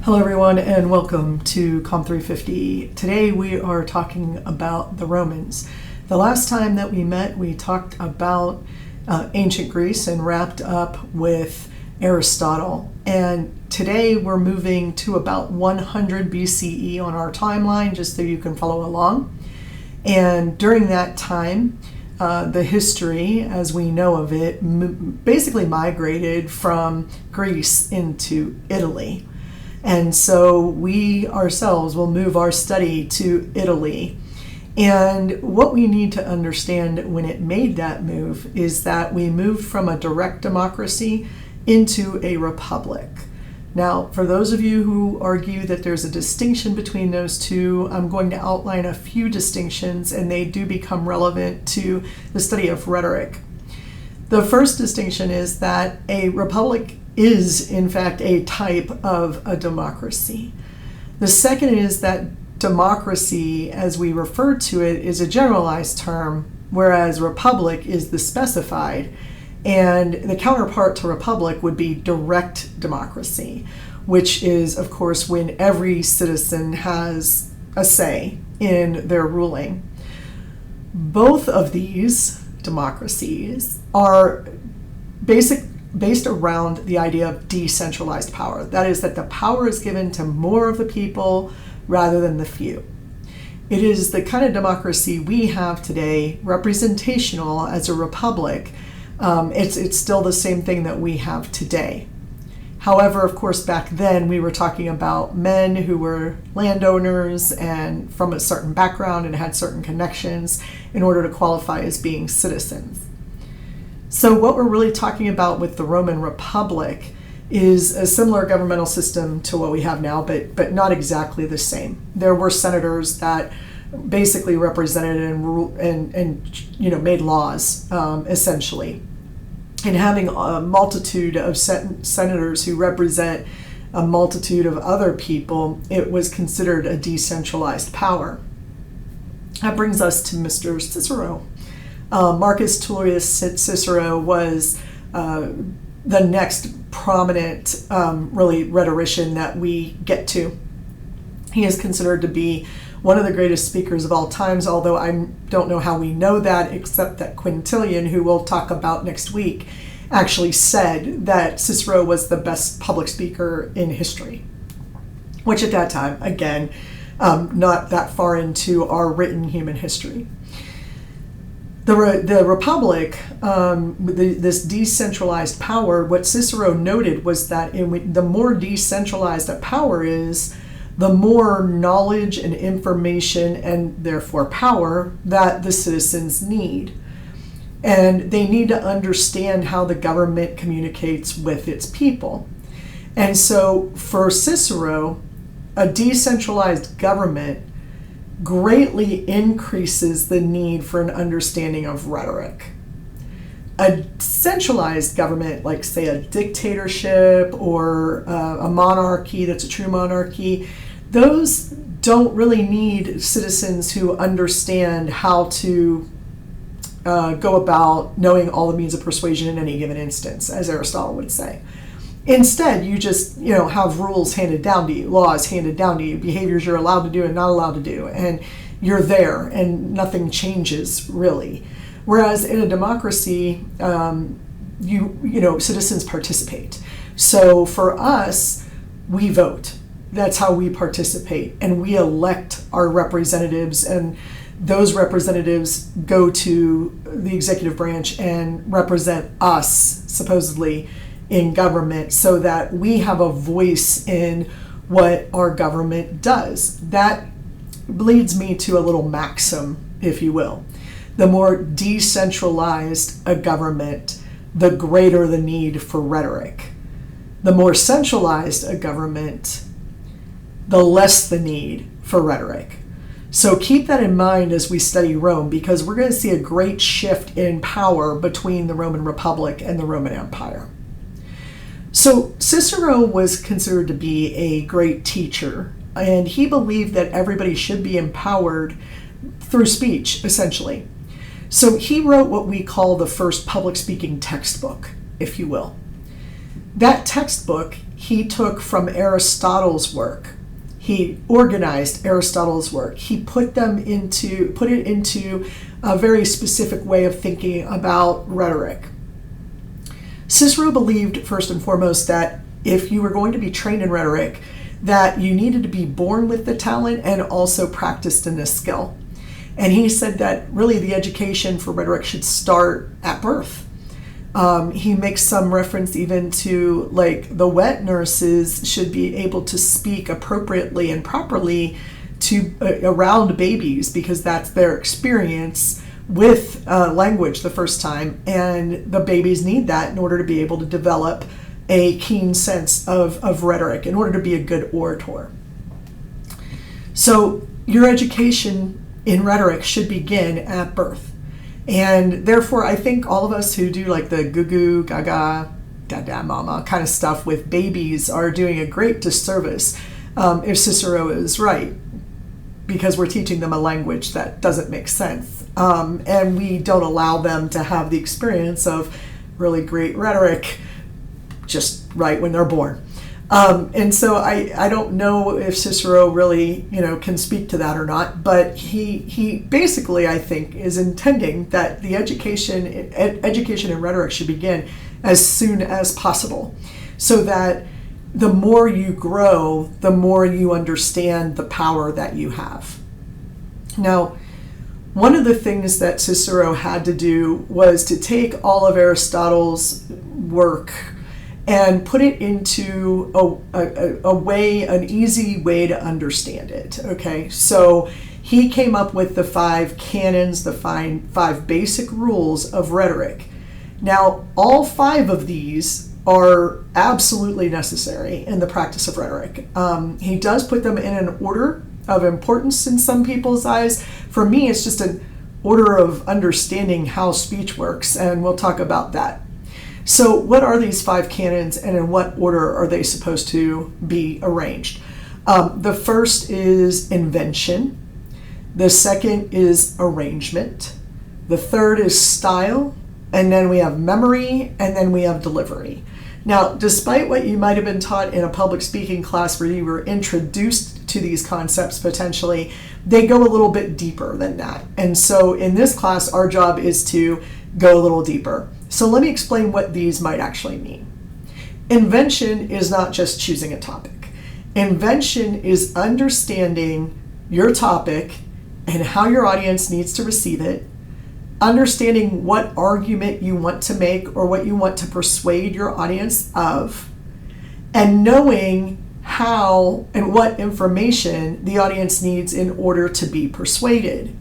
Hello everyone and welcome to Com 350. Today we are talking about the Romans. The last time that we met we talked about ancient Greece and wrapped up with Aristotle. And today we're moving to about 100 BCE on our timeline just so you can follow along. And during that time, the history as we know of it basically migrated from Greece into Italy. And so we ourselves will move our study to Italy. And what we need to understand when it made that move is that we moved from a direct democracy into a republic. Now, for those of you who argue that there's a distinction between those two, I'm going to outline a few distinctions, and they do become relevant to the study of rhetoric. The first distinction is that a republic is in fact a type of a democracy. The second is that democracy, as we refer to it, is a generalized term, whereas republic is the specified. And the counterpart to republic would be direct democracy, which is, of course, when every citizen has a say in their ruling. Both of these democracies are based around the idea of decentralized power. That is, that the power is given to more of the people rather than the few. It is the kind of democracy we have today, representational as a republic. It's still the same thing that we have today. However, of course, back then we were talking about men who were landowners and from a certain background and had certain connections in order to qualify as being citizens. So what we're really talking about with the Roman Republic is a similar governmental system to what we have now, but not exactly the same. There were senators that basically represented and made laws, essentially. And having a multitude of senators who represent a multitude of other people, it was considered a decentralized power. That brings us to Mr. Cicero. Marcus Tullius Cicero was the next prominent, really, rhetorician that we get to. He is considered to be one of the greatest speakers of all times, although I don't know how we know that, except that Quintilian, who we'll talk about next week, actually said that Cicero was the best public speaker in history, which at that time, again, not that far into our written human history. The Republic, this decentralized power, what Cicero noted was that the more decentralized a power is, the more knowledge and information and therefore power that the citizens need. And they need to understand how the government communicates with its people. And so for Cicero, a decentralized government greatly increases the need for an understanding of rhetoric. A centralized government, like say a dictatorship or a monarchy that's a true monarchy, those don't really need citizens who understand how to go about knowing all the means of persuasion in any given instance, as Aristotle would say. Instead, you just have rules handed down to you, laws handed down to you, behaviors you're allowed to do and not allowed to do, and you're there, and nothing changes really. Whereas in a democracy, citizens participate. So for us, we vote. That's how we participate, and we elect our representatives, and those representatives go to the executive branch and represent us, supposedly, in government, so that we have a voice in what our government does. That leads me to a little maxim, if you will. The more decentralized a government, the greater the need for rhetoric. The more centralized a government, the less the need for rhetoric. So keep that in mind as we study Rome, because we're going to see a great shift in power between the Roman Republic and the Roman Empire. So Cicero was considered to be a great teacher, and he believed that everybody should be empowered through speech, essentially. So he wrote what we call the first public speaking textbook, if you will. That textbook he took from Aristotle's work. He organized Aristotle's work. He put it into a very specific way of thinking about rhetoric. Cicero believed, first and foremost, that if you were going to be trained in rhetoric, that you needed to be born with the talent and also practiced in this skill. And he said that really the education for rhetoric should start at birth. He makes some reference even to like the wet nurses should be able to speak appropriately and properly to around babies, because that's their experience with language the first time, and the babies need that in order to be able to develop a keen sense of rhetoric in order to be a good orator. So your education in rhetoric should begin at birth. And therefore, I think all of us who do like the goo goo, gaga, dada mama kind of stuff with babies are doing a great disservice if Cicero is right, because we're teaching them a language that doesn't make sense. And we don't allow them to have the experience of really great rhetoric just right when they're born. And so I don't know if Cicero really, can speak to that or not, but he basically, I think, is intending that the education in rhetoric should begin as soon as possible, so that the more you grow, the more you understand the power that you have. Now, one of the things that Cicero had to do was to take all of Aristotle's work and put it into an easy way to understand it. Okay, so he came up with the 5 canons, the 5 basic rules of rhetoric. Now, all 5 of these are absolutely necessary in the practice of rhetoric. He does put them in an order of importance in some people's eyes. For me, it's just an order of understanding how speech works, and we'll talk about that. So what are these 5 canons, and in what order are they supposed to be arranged? The first is invention. The second is arrangement. The third is style. And then we have memory, and then we have delivery. Now, despite what you might have been taught in a public speaking class where you were introduced to these concepts potentially, they go a little bit deeper than that. And so in this class, our job is to go a little deeper. So let me explain what these might actually mean. Invention is not just choosing a topic. Invention is understanding your topic and how your audience needs to receive it, understanding what argument you want to make or what you want to persuade your audience of, and knowing how and what information the audience needs in order to be persuaded.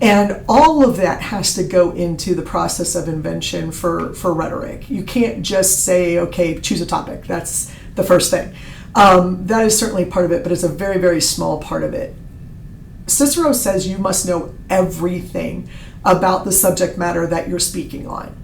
And all of that has to go into the process of invention for rhetoric. You can't just say, okay, choose a topic. That's the first thing. That is certainly part of it, but it's a very, very small part of it. Cicero says you must know everything about the subject matter that you're speaking on.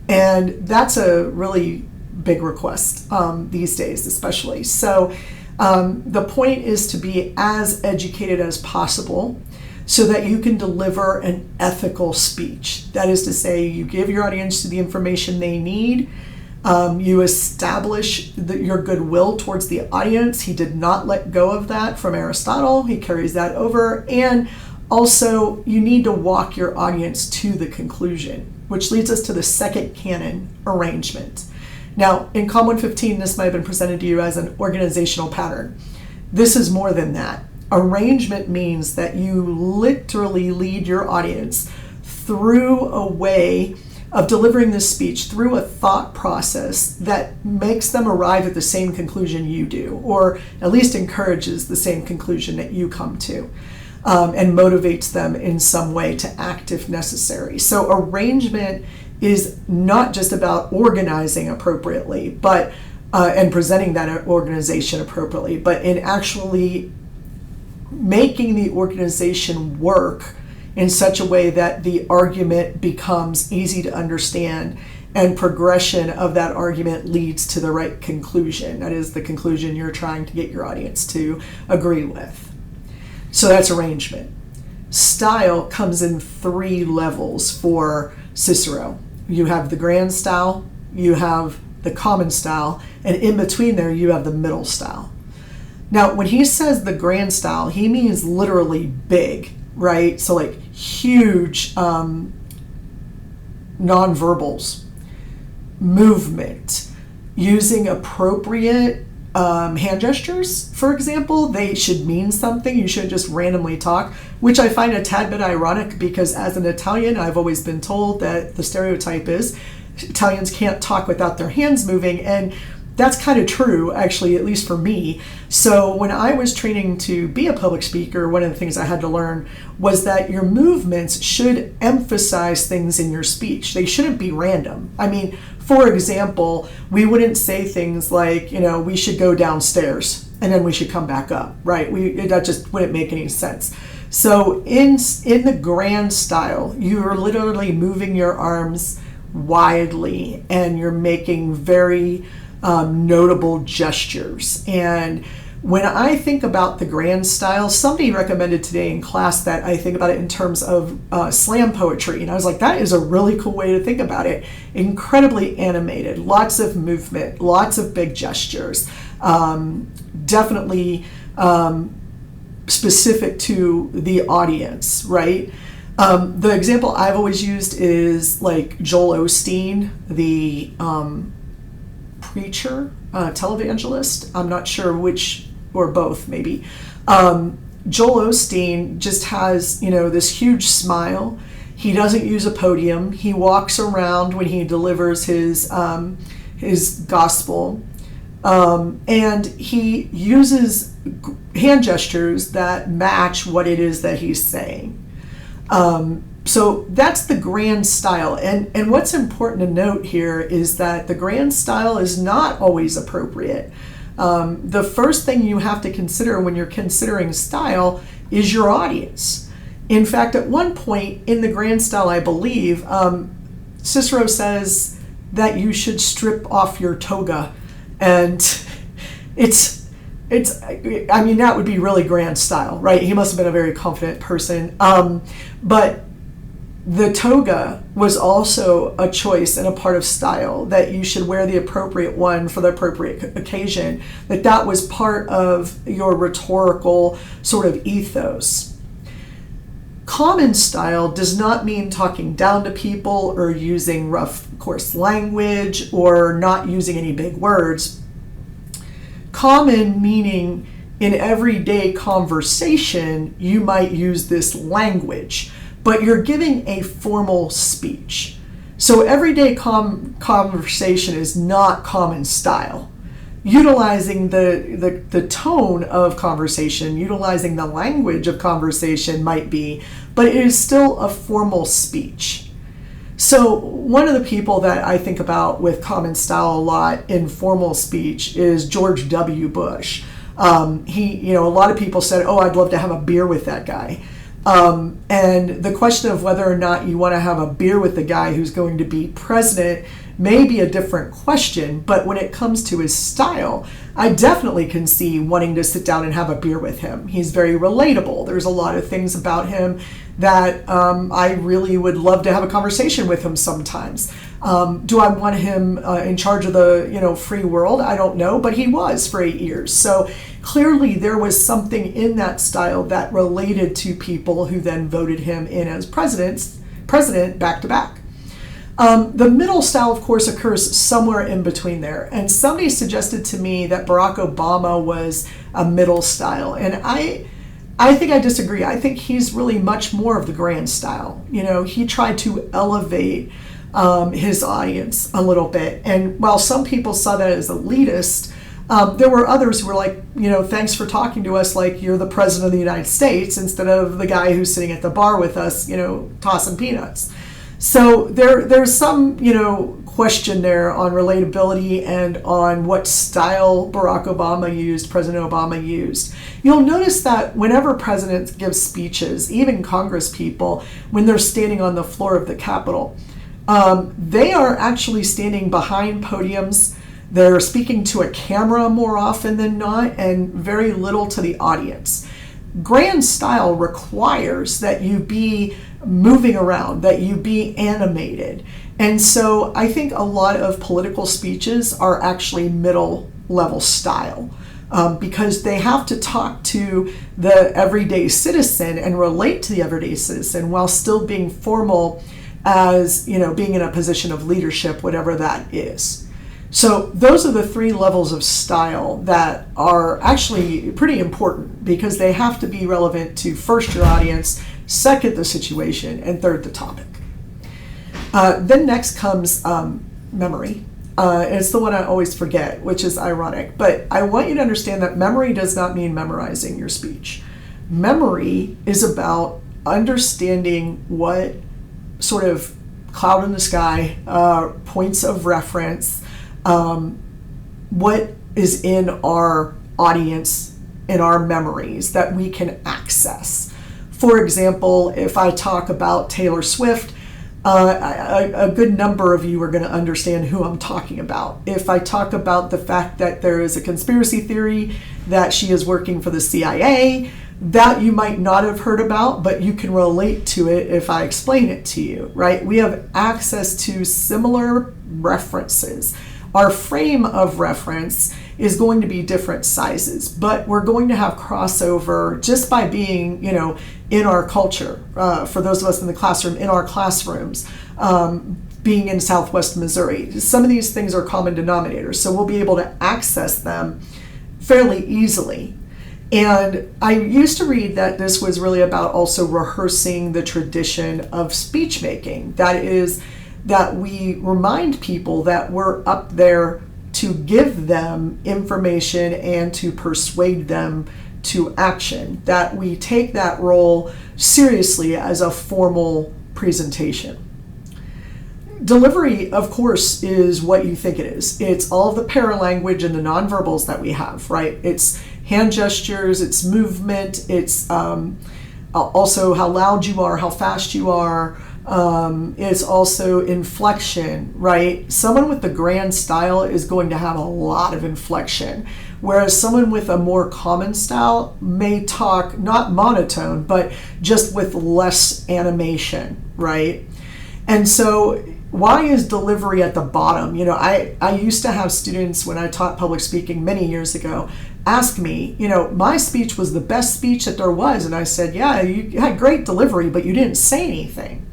And that's a really big request these days, especially. So the point is to be as educated as possible so that you can deliver an ethical speech. That is to say, you give your audience the information they need. You establish your goodwill towards the audience. He did not let go of that from Aristotle. He carries that over. And also, you need to walk your audience to the conclusion, which leads us to the second canon, arrangement. Now, in Com 115, this might have been presented to you as an organizational pattern. This is more than that. Arrangement means that you literally lead your audience through a way of delivering this speech, through a thought process that makes them arrive at the same conclusion you do, or at least encourages the same conclusion that you come to. And motivates them in some way to act if necessary. So arrangement is not just about organizing appropriately, but and presenting that organization appropriately, but in actually making the organization work in such a way that the argument becomes easy to understand and progression of that argument leads to the right conclusion. That is the conclusion you're trying to get your audience to agree with. So that's arrangement. Style comes in 3 levels for Cicero. You have the grand style, you have the common style, and in between there you have the middle style. Now, when he says the grand style, he means literally big, right? So like huge nonverbals, movement, using appropriate hand gestures, for example. They should mean something. You shouldn't just randomly talk, which I find a tad bit ironic because as an Italian, I've always been told that the stereotype is Italians can't talk without their hands moving, and that's kind of true, actually, at least for me. So when I was training to be a public speaker, one of the things I had to learn was that your movements should emphasize things in your speech. They shouldn't be random. I mean, for example, we wouldn't say things like, we should go downstairs and then we should come back up, right? That just wouldn't make any sense. So in the grand style, you're literally moving your arms widely and you're making very notable gestures. And when I think about the grand style, somebody recommended today in class that I think about it in terms of slam poetry. And I was like, that is a really cool way to think about it. Incredibly animated, lots of movement, lots of big gestures, definitely specific to the audience, right? The example I've always used is like Joel Osteen, the preacher, televangelist. I'm not sure which, or both maybe. Joel Osteen just has, this huge smile. He doesn't use a podium. He walks around when he delivers his gospel. And he uses hand gestures that match what it is that he's saying. So that's the grand style. And what's important to note here is that the grand style is not always appropriate. The first thing you have to consider when you're considering style is your audience. In fact, at one point in the grand style, I believe, Cicero says that you should strip off your toga. And that would be really grand style, right? He must have been a very confident person. But the toga was also a choice and a part of style, that you should wear the appropriate one for the appropriate occasion, that was part of your rhetorical sort of ethos. Common style does not mean talking down to people or using rough, coarse language or not using any big words. Common meaning in everyday conversation, you might use this language, but you're giving a formal speech. So everyday conversation is not common style. Utilizing the tone of conversation, utilizing the language of conversation might be, but it is still a formal speech. So one of the people that I think about with common style a lot in formal speech is George W. Bush. A lot of people said, oh, I'd love to have a beer with that guy. And the question of whether or not you want to have a beer with the guy who's going to be president may be a different question, but when it comes to his style, I definitely can see wanting to sit down and have a beer with him. He's very relatable. There's a lot of things about him that I really would love to have a conversation with him sometimes. Do I want him in charge of the free world? I don't know, but he was for 8 years. So clearly there was something in that style that related to people who then voted him in as president back to back. The middle style, of course, occurs somewhere in between there. And somebody suggested to me that Barack Obama was a middle style. And I think I disagree. I think he's really much more of the grand style. He tried to elevate his audience a little bit. And while some people saw that as elitist, there were others who were like, thanks for talking to us like you're the president of the United States instead of the guy who's sitting at the bar with us, tossing peanuts. So there's some, question there on relatability and on what style Barack Obama used, President Obama used. You'll notice that whenever presidents give speeches, even Congress people, when they're standing on the floor of the Capitol, they are actually standing behind podiums. They're speaking to a camera more often than not, and very little to the audience. Grand style requires that you be moving around, that you be animated. And so I think a lot of political speeches are actually middle level style. Because they have to talk to the everyday citizen and relate to the everyday citizen while still being formal as, being in a position of leadership, whatever that is. So those are the 3 levels of style that are actually pretty important because they have to be relevant to first your audience, second the situation, and third the topic. Then next comes memory. It's the one I always forget, which is ironic. But I want you to understand that memory does not mean memorizing your speech. Memory is about understanding what sort of cloud in the sky, points of reference, what is in our audience, in our memories that we can access. For example, if I talk about Taylor Swift, a good number of you are going to understand who I'm talking about. If I talk about the fact that there is a conspiracy theory that she is working for the CIA, that you might not have heard about, but you can relate to it if I explain it to you, right? We have access to similar references. Our frame of reference is going to be different sizes, but we're going to have crossover just by being, in our culture. For those of us in the classroom, in our classrooms, being in Southwest Missouri, some of these things are common denominators, so we'll be able to access them fairly easily. And I used to read that this was really about also rehearsing the tradition of speech making. That is, that we remind people that we're up there to give them information and to persuade them to action, that we take that role seriously as a formal presentation. Delivery, of course, is what you think it is. It's all of the paralanguage and the nonverbals that we have, right? It's hand gestures, it's movement, it's also how loud you are, how fast you are. It's also inflection, right? Someone with the grand style is going to have a lot of inflection, whereas someone with a more common style may talk not monotone, but just with less animation, right? And so why is delivery at the bottom? I used to have students when I taught public speaking many years ago ask me, my speech was the best speech that there was. And I said, yeah, you had great delivery, but you didn't say anything.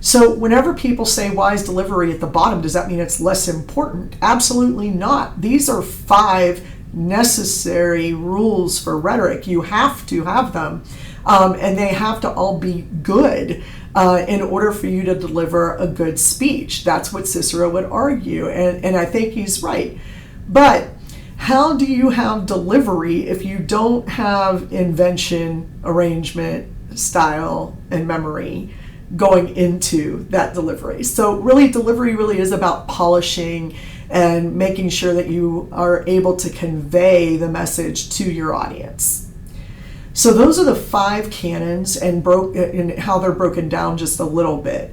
So whenever people say, why is delivery at the bottom, does that mean it's less important? Absolutely not. These are 5 necessary rules for rhetoric. You have to have them, and they have to all be good in order for you to deliver a good speech. That's what Cicero would argue, and I think he's right. But how do you have delivery if you don't have invention, arrangement, style, and memory going into that delivery? So really, delivery really is about polishing and making sure that you are able to convey the message to your audience. So those are the 5 canons and how they're broken down just a little bit.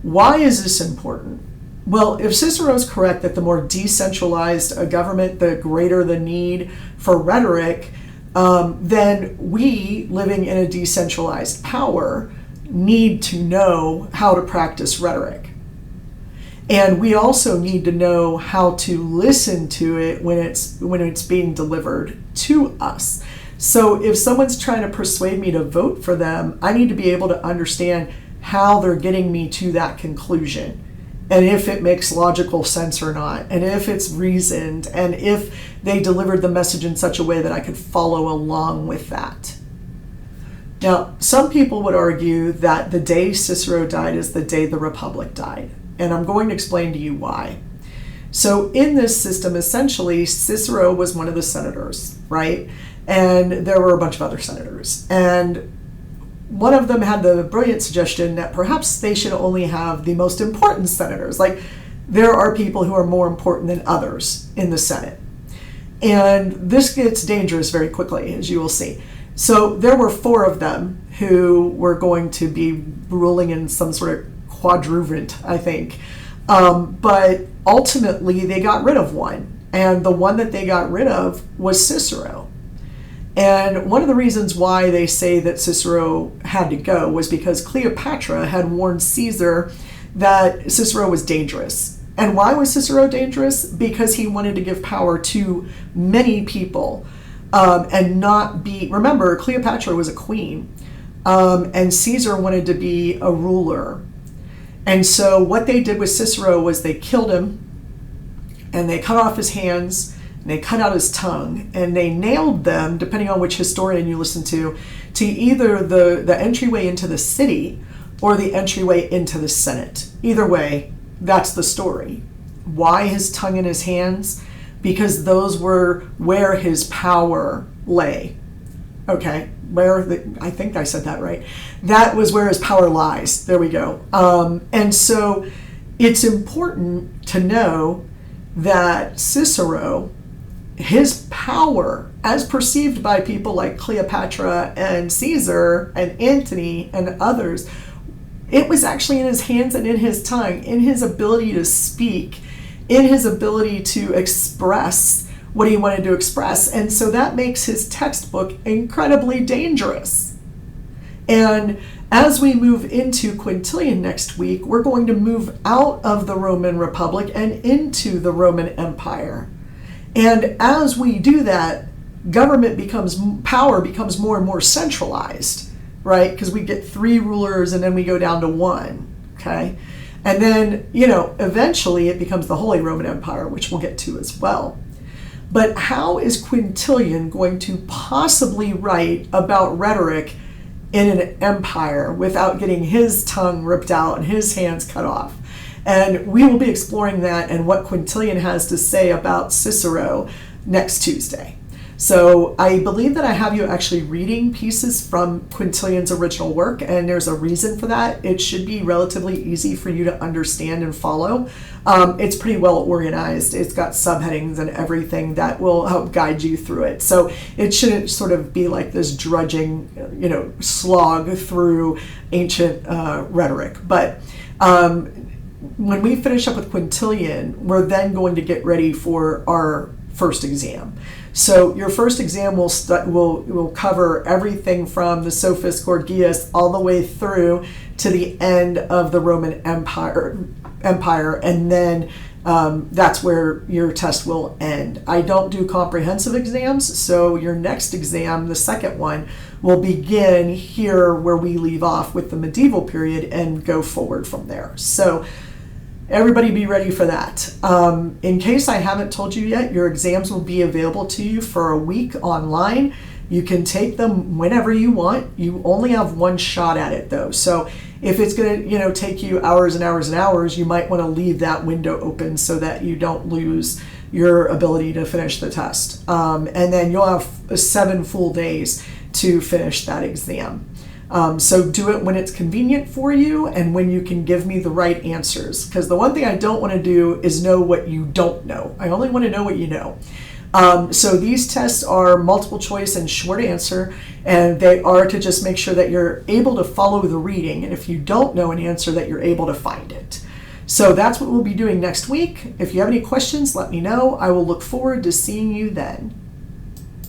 Why is this important? Well, if Cicero is correct that the more decentralized a government, the greater the need for rhetoric, then we, living in a decentralized power, need to know how to practice rhetoric. And we also need to know how to listen to it when it's being delivered to us. So if someone's trying to persuade me to vote for them, I need to be able to understand how they're getting me to that conclusion, and if it makes logical sense or not, and if it's reasoned, and if they delivered the message in such a way that I could follow along with that. Now, some people would argue that the day Cicero died is the day the Republic died, and I'm going to explain to you why. So in this system, essentially, Cicero was one of the senators, right? And there were a bunch of other senators. And one of them had the brilliant suggestion that perhaps they should only have the most important senators. Like, there are people who are more important than others in the Senate. And this gets dangerous very quickly, as you will see. So there were 4 of them who were going to be ruling in some sort of quadrumvirate, I think. But ultimately, they got rid of one. And the one that they got rid of was Cicero. And one of the reasons why they say that Cicero had to go was because Cleopatra had warned Caesar that Cicero was dangerous. And why was Cicero dangerous? Because he wanted to give power to many people and not be, remember, Cleopatra was a queen, and Caesar wanted to be a ruler. And so what they did with Cicero was they killed him, and they cut off his hands, and they cut out his tongue, and they nailed them, depending on which historian you listen to either the entryway into the city or the entryway into the Senate. Either way, that's the story. Why his tongue and his hands? Because those were where his power lay. Okay, I think I said that right. That was where his power lies. There we go. And so it's important to know that Cicero, his power, as perceived by people like Cleopatra and Caesar and Antony and others, it was actually in his hands and in his tongue, in his ability to speak, in his ability to express what he wanted to express. And so that makes his textbook incredibly dangerous. And as we move into Quintilian next week, we're going to move out of the Roman Republic and into the Roman Empire. And as we do that, power becomes more and more centralized, right? Because we get 3 rulers and then we go down to 1, okay? And then, eventually it becomes the Holy Roman Empire, which we'll get to as well. But how is Quintilian going to possibly write about rhetoric in an empire without getting his tongue ripped out and his hands cut off? And we will be exploring that and what Quintilian has to say about Cicero next Tuesday. So I believe that I have you actually reading pieces from Quintilian's original work, and there's a reason for that. It should be relatively easy for you to understand and follow. It's pretty well organized. It's got subheadings and everything that will help guide you through it. So it shouldn't sort of be like this drudging, slog through ancient rhetoric. But when we finish up with Quintilian, we're then going to get ready for our first exam. So your first exam will cover everything from the Sophist Gorgias all the way through to the end of the Roman Empire, and then that's where your test will end. I don't do comprehensive exams, so your next exam, the second one, will begin here where we leave off with the medieval period and go forward from there. So everybody be ready for that. In case I haven't told you yet, your exams will be available to you for a week online. You can take them whenever you want. You only have one shot at it though. So if it's going to, take you hours and hours and hours, you might want to leave that window open so that you don't lose your ability to finish the test. And then you'll have 7 full days to finish that exam. So do it when it's convenient for you and when you can give me the right answers. Because the one thing I don't want to do is know what you don't know. I only want to know what you know. So these tests are multiple choice and short answer, and they are to just make sure that you're able to follow the reading. And if you don't know an answer, that you're able to find it. So that's what we'll be doing next week. If you have any questions, let me know. I will look forward to seeing you then.